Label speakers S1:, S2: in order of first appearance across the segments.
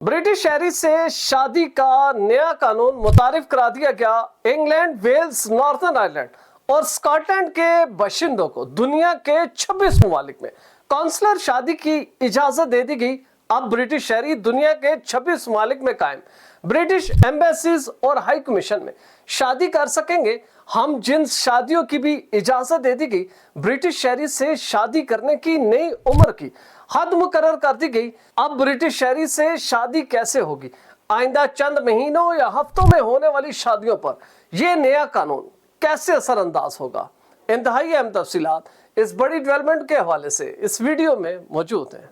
S1: British शहरी से शादी का नया कानून मुतारिफ करा दिया गया। इंग्लैंड, वेल्स, नॉर्दर्न आयरलैंड और स्कॉटलैंड के बाशिंदों को दुनिया के 26 ममालिक में कौंसलर शादी की इजाजत दे दी गई। अब ब्रिटिश शहरी दुनिया के 26 ममालिक में कायम ब्रिटिश एम्बेसीज और हाई कमीशन में शादी कर सकेंगे। हम जिन शादियों की भी इजाजत दे दी गई, ब्रिटिश शहरी से शादी करने की नई उम्र की हद मुकर्रर कर दी गई। अब ब्रिटिश शहरी से शादी कैसे होगी? आइंदा चंद महीनों या हफ्तों में होने वाली शादियों पर यह नया कानून कैसे असरअंदाज होगा? इंतहाई अहम तफसीलात इस बड़ी डेवलपमेंट के हवाले से इस वीडियो में मौजूद हैं।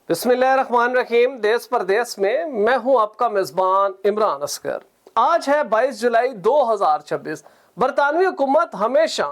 S1: बिस्मिल्लाहिर्रहमानिर्रहीम। देश परदेश में मैं हूं आपका मेजबान इमरान असगर। आज है 22 जुलाई 2026। बरतानवी हुकूमत हमेशा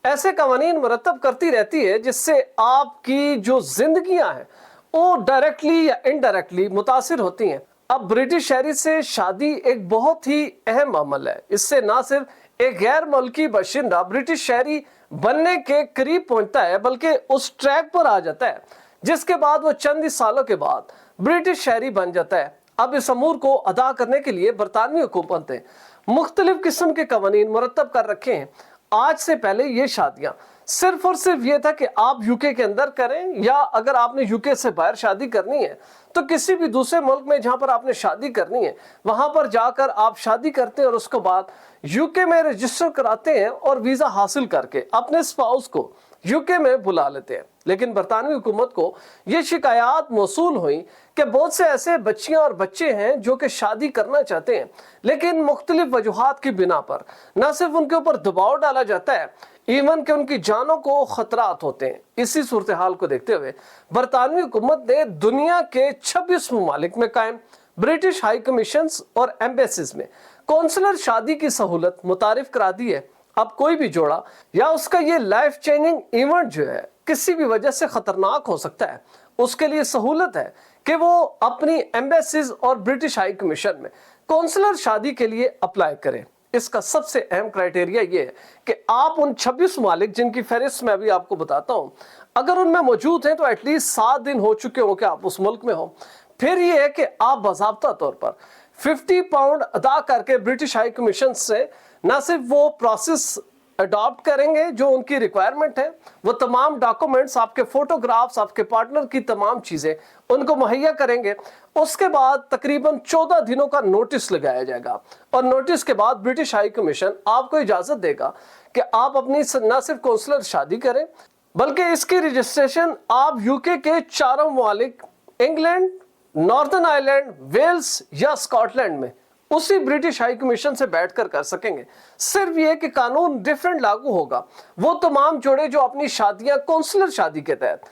S1: ऐसे कवानीन मुरतब करती रहती है जिससे आपकी जो जिंदगियां हैं वो डायरेक्टली या इनडायरेक्टली मुतासिर होती हैं। अब ब्रिटिश शहरी से शादी एक बहुत ही अहम अमल है। इससे ना सिर्फ एक गैर मुल्की बाशिंदा ब्रिटिश शहरी बनने के करीब पहुंचता है, बल्कि उस ट्रैक पर आ जाता है जिसके बाद वो चंद ही सालों के बाद ब्रिटिश शहरी बन जाता है। अब इस अमूर को अदा करने के लिए बरतानवी हुकूमत ने मुख्तलिफ किस्म के कवानीन मुरतब कर रखे हैं। आज से पहले ये शादियां सिर्फ और सिर्फ ये था कि आप यूके के अंदर करें, या अगर आपने यूके से बाहर शादी करनी है तो किसी भी दूसरे मुल्क में जहां पर आपने शादी करनी है वहां पर जाकर आप शादी करते हैं और उसके बाद यूके में रजिस्टर कराते हैं और वीजा हासिल करके अपने स्पाउस को यूके में बुला लेते हैं। लेकिन बरतानवी हुकूमत को ये शिकायत मौसूल हुई कि बहुत से ऐसे बच्चियां और बच्चे हैं जो कि शादी करना चाहते हैं, लेकिन मुख्तलिफ वजूहात की बिना पर न सिर्फ उनके ऊपर दबाव डाला जाता है, इवन कि उनकी जानों को खतरात होते हैं। इसी सूरत हाल को देखते हुए बरतानवी हुकूमत ने दुनिया के 26 ममालिक में कायम ब्रिटिश हाई कमीशन और एम्बेसीज में कौंसलर शादी की सहूलत मुतारिफ करा दी है। अब कोई भी जोड़ा या उसका ये लाइफ चेंजिंग इवेंट जो है किसी भी वजह से खतरनाक हो सकता है, उसके लिए सहूलत है कि वो अपनी एम्बेसीज और ब्रिटिश हाई कमीशन में कौंसलर शादी के लिए अप्लाई करें। इसका सबसे अहम क्राइटेरिया ये है कि आप उन 26 मालिक जिनकी फहरिस्त मैं अभी आपको बताता हूं, अगर उनमें मौजूद हैं तो एटलीस्ट 7 दिन हो चुके हो कि आप उस मुल्क में हो। फिर ये है कि आप बाज़ाब्ता तौर पर 50 पाउंड अदा करके ब्रिटिश हाई कमीशन से ना सिर्फ वो प्रोसेस अडॉप्ट करेंगे जो उनकी रिक्वायरमेंट है, वो तमाम डॉक्यूमेंट्स, आपके फोटोग्राफ्स, आपके पार्टनर की तमाम चीजें उनको मुहैया करेंगे। उसके बाद तकरीबन 14 दिनों का नोटिस लगाया जाएगा और नोटिस के बाद ब्रिटिश हाई कमीशन आपको इजाजत देगा कि आप अपनी न सिर्फ कौंसलर शादी करें, बल्कि इसकी रजिस्ट्रेशन आप यूके के चारों ममालिक इंग्लैंड, नॉर्दर्न आयरलैंड, वेल्स या स्कॉटलैंड में उसी ब्रिटिश हाई कमीशन से बैठकर कर सकेंगे। सिर्फ ये कि कानून डिफरेंट लागू होगा। वो तमाम जोड़े जो अपनी शादियां कौंसलर शादी के तहत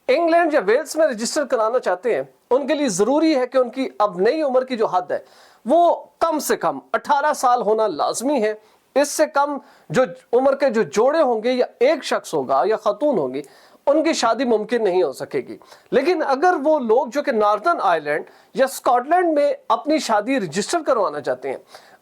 S1: इंग्लैंड या वेल्स में रजिस्टर कराना चाहते हैं, उनके लिए जरूरी है कि उनकी अब नई उम्र की जो हद है वो कम से कम 18 साल होना लाजमी है। इससे कम जो उम्र के जो जोड़े होंगे, या एक शख्स होगा या खातून होगी, उनकी शादी मुमकिन नहीं हो सकेगी। लेकिन अगर वो लोग जो कि नॉर्दर्न आयरलैंड या स्कॉटलैंड में अपनी शादी रजिस्टर करवाना चाहते हैं,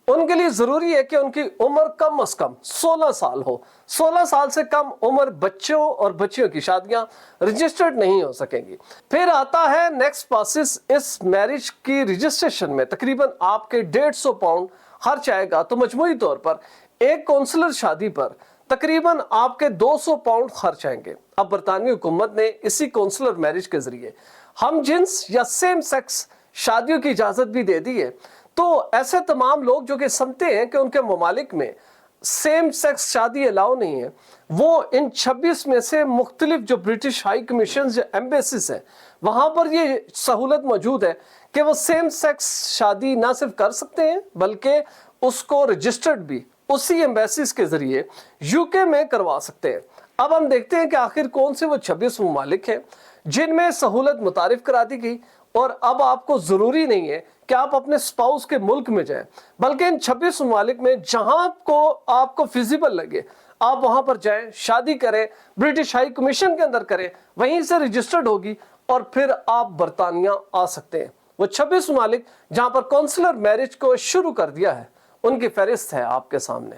S1: उनके लिए जरूरी है कि उनकी उम्र कम से कम 16 साल हो। 16 साल से कम उम्र बच्चों और बच्चियों की शादियां रजिस्टर्ड नहीं हो सकेंगी। फिर आता है नेक्स्ट प्रोसेस। इस मैरिज की रजिस्ट्रेशन में तकरीबन आपके 150 पाउंड खर्च आएगा, तो मजमूई तौर पर एक कौंसलर शादी पर तकरीबन आपके 200 पाउंड खर्च आएंगे। अब बरतानवी हुकूमत ने इसी कौंसलर मैरिज के जरिए हम जिन्स या सेम सेक्स शादियों की इजाजत भी दे दी है। तो ऐसे तमाम लोग जो कि समझते हैं कि उनके ममालिक में सेम सेक्स शादी अलाउ नहीं है, वो इन 26 में से मुख्तलिफ जो ब्रिटिश हाई कमीशन या एम्बेसीज है वहां पर ये सहूलत मौजूद है कि वो सेम सेक्स शादी ना सिर्फ कर सकते हैं, बल्कि उसको रजिस्टर्ड भी उसी एम्बेसीज के जरिए यूके में करवा सकते हैं। अब हम देखते हैं कि आखिर कौन से वो 26 ममालिक हैं जिनमें सहूलत मुतारिफ करा दी गई। और अब आपको जरूरी नहीं है कि आप अपने स्पाउस के मुल्क में जाएं, बल्कि इन 26 ममालिक में जहां को आपको फिजिबल लगे आप वहां पर जाएं, शादी करें, ब्रिटिश हाई कमीशन के अंदर करें, वहीं से रजिस्टर्ड होगी और फिर आप बरतानिया आ सकते हैं। वो 26 ममालिक जहां पर कौंसलर मैरिज को शुरू कर दिया है, उनकी फहरिस्त है आपके सामने।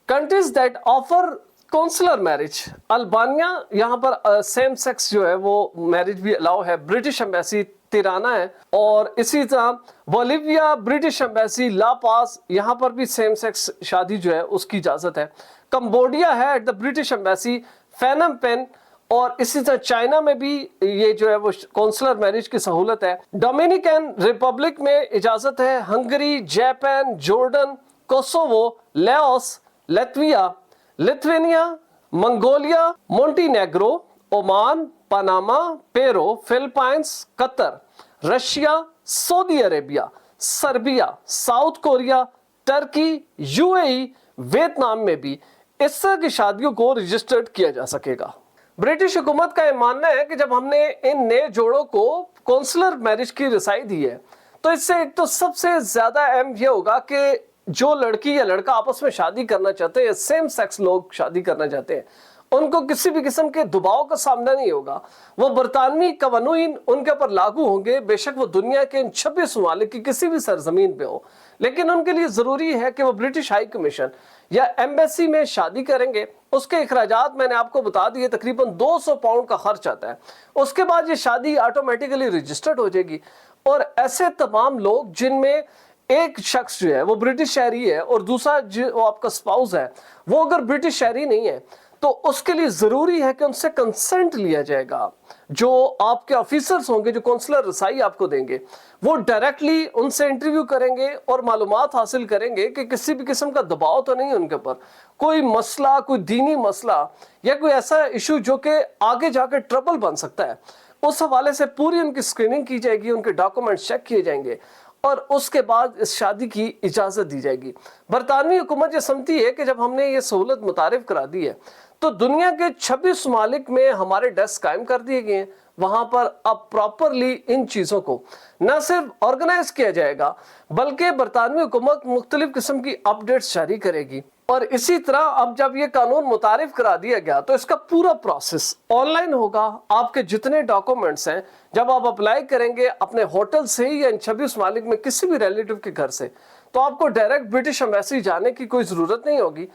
S1: Countries that offer consular marriage, Albania, यहाँ पर सेम सेक्स जो है वो मैरिज भी अलाउ है। ब्रिटिश एम्बेसी तिराना है। और इसी तरह बोलिविया ब्रिटिश एम्बेसी ला पास, यहाँ पर भी सेम सेक्स शादी जो है उसकी इजाजत है। कंबोडिया है at the British embassy, Phnom Penh, और इसी तरह चाइना में भी ये जो है वो कॉन्सुलर मैरिज की सहूलत है। डोमिनिकन रिपब्लिक में इजाजत है। Hungary, Japan, Jordan, Kosovo, Laos, Latvia, Lithuania, Mongolia, Montenegro, Oman, Panama, Peru, Philippines, Qatar, Russia, Saudi Arabia, Serbia, South Korea, Turkey, UAE, Vietnam में भी इस तरह की शादियों को रजिस्टर्ड किया जा सकेगा। ब्रिटिश हुकूमत का यह मानना है कि जब हमने इन नए जोड़ों को कॉन्सुलर मैरिज की रसाई दी है, तो इससे एक तो सबसे ज्यादा अहम यह होगा कि जो लड़की या लड़का आपस में शादी करना चाहते हैं, सेम सेक्स लोग शादी करना चाहते हैं, उनको किसी भी किस्म के दबाव का सामना नहीं होगा। वो बरतानवी कानून उनके ऊपर लागू होंगे, बेशक वो दुनिया के इन 26 ममालिक की किसी भी सरजमीन पे हो, लेकिन उनके लिए जरूरी है कि वो ब्रिटिश हाई कमीशन या एम्बेसी में शादी करेंगे। उसके अखराजात मैंने आपको बता दिए, तकरीबन 200 पाउंड का खर्च आता है। उसके बाद ये शादी ऑटोमेटिकली रजिस्टर्ड हो जाएगी। और ऐसे तमाम लोग जिनमें एक शख्स जो है वो ब्रिटिश शहरी है और दूसरा जो आपका स्पाउस है वो अगर ब्रिटिश शहरी नहीं है, तो उसके लिए जरूरी है कि उनसे कंसेंट लिया जाएगा। जो आपके ऑफिसर्स होंगे जो कौंसलर रसाई आपको देंगे, वो डायरेक्टली उनसे इंटरव्यू करेंगे और मालूमात हासिल करेंगे कि किसी भी किस्म का दबाव तो नहीं उनके ऊपर, कोई मसला, कोई दीनी मसला या कोई ऐसा इशू जो कि आगे जाकर ट्रबल बन सकता है। उस हवाले से पूरी उनकी स्क्रीनिंग की जाएगी, उनके डॉक्यूमेंट चेक किए जाएंगे और उसके बाद इस शादी की इजाजत दी जाएगी। बरतानवी हुकूमत ये समझती है कि जब हमने ये सहूलत मुतारिफ करा दी है, तो दुनिया के 26 ममालिक में हमारे डेस्क कायम कर दिए गए हैं। वहां पर अब प्रॉपरली इन चीजों को न सिर्फ ऑर्गेनाइज किया जाएगा, बल्कि बरतानवी हुकूमत मुख्तलिफ किस्म की अपडेट्स जारी करेगी। और इसी तरह अब जब ये कानून मुतारिफ करा दिया गया, तो इसका पूरा प्रोसेस ऑनलाइन होगा। आपके जितने डॉक्यूमेंट्स हैं, जब आप अप्लाई करेंगे अपने होटल से ही या इन 26 ममालिक में किसी भी रिलेटिव के घर से, तो आपको डायरेक्ट ब्रिटिश एम्बेसी जाने की कोई जरूरत नहीं होगी।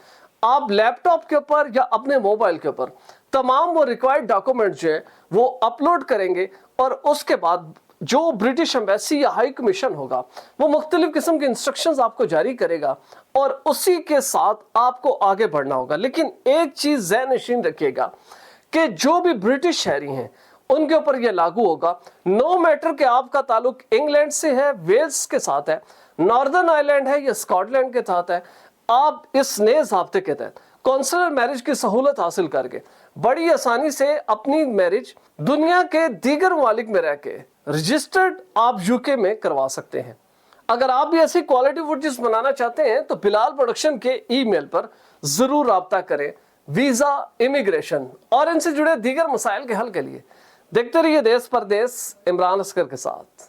S1: आप लैपटॉप के ऊपर या अपने मोबाइल के ऊपर तमाम वो रिक्वायर्ड डॉक्यूमेंट जो है वो अपलोड करेंगे और उसके बाद जो ब्रिटिश एम्बेसी या हाई कमीशन होगा वो मुख्तलिफ किस्म के इंस्ट्रक्शंस आपको जारी करेगा और उसी के साथ आपको आगे बढ़ना होगा। लेकिन एक चीज ज़हन नशीन रखिएगा कि जो भी ब्रिटिश शहरी हैं उनके ऊपर यह लागू होगा, नो मैटर कि आपका ताल्लुक इंग्लैंड से है, वेल्स के साथ है, नॉर्दर्न आयरलैंड है या स्कॉटलैंड के साथ है। आप इस नए ज़ाब्ते के तहत कॉन्सुलर मैरिज की सहूलत हासिल करके बड़ी आसानी से अपनी मैरिज दुनिया के दीगर ममालिक में रह के रजिस्टर्ड आप यूके में करवा सकते हैं। अगर आप भी ऐसी क्वालिटी वीडियोस बनाना चाहते हैं तो बिलाल प्रोडक्शन के ईमेल पर जरूर राब्ता करें। वीजा, इमिग्रेशन और इनसे जुड़े दीगर मसाइल के हल के लिए देखते रहिए देश परदेश इमरान असगर के साथ।